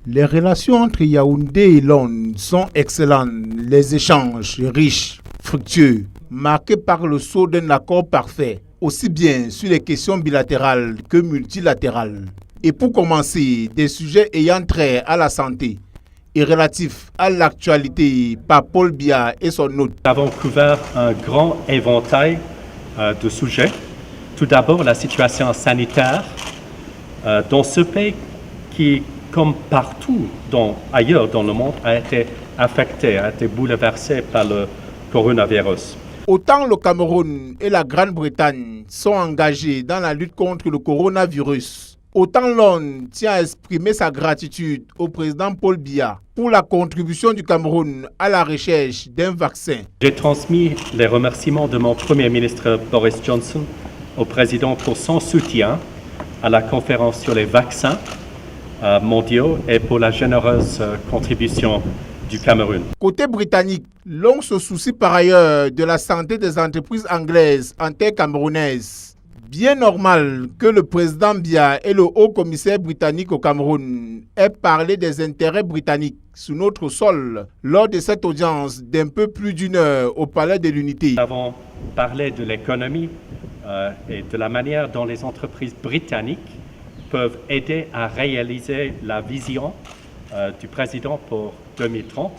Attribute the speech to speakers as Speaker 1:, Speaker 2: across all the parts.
Speaker 1: Les relations entre Yaoundé et Londres sont excellentes, les échanges riches, fructueux, marqués par le sceau d'un accord parfait, aussi bien sur les questions bilatérales que multilatérales. Et pour commencer, des sujets ayant trait à la santé et relatifs à l'actualité par Paul Biya et son hôte.
Speaker 2: Nous avons couvert un grand éventail de sujets. Tout d'abord, la situation sanitaire dans ce pays qui, comme partout ailleurs dans le monde, a été affecté, a été bouleversé par le coronavirus.
Speaker 1: Autant le Cameroun et la Grande-Bretagne sont engagés dans la lutte contre le coronavirus, autant Londres tient à exprimer sa gratitude au président Paul Biya pour la contribution du Cameroun à la recherche d'un vaccin.
Speaker 2: J'ai transmis les remerciements de mon Premier ministre Boris Johnson au président pour son soutien à la conférence sur les vaccins mondiaux et pour la généreuse contribution du Cameroun.
Speaker 1: Côté britannique, l'on se soucie par ailleurs de la santé des entreprises anglaises en terre camerounaise. Bien normal que le président Biya et le haut commissaire britannique au Cameroun aient parlé des intérêts britanniques sur notre sol lors de cette audience d'un peu plus d'une heure au Palais de l'Unité.
Speaker 2: Nous avons parlé de l'économie et de la manière dont les entreprises britanniques peuvent aider à réaliser la vision du président pour 2030.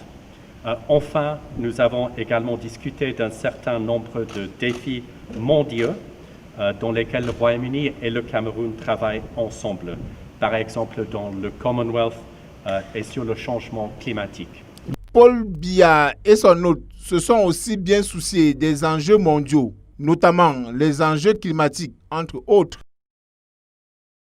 Speaker 2: Enfin, nous avons également discuté d'un certain nombre de défis mondiaux dans lesquels le Royaume-Uni et le Cameroun travaillent ensemble, par exemple dans le Commonwealth et sur le changement climatique.
Speaker 1: Paul Biya et son hôte se sont aussi bien souciés des enjeux mondiaux, notamment les enjeux climatiques, entre autres.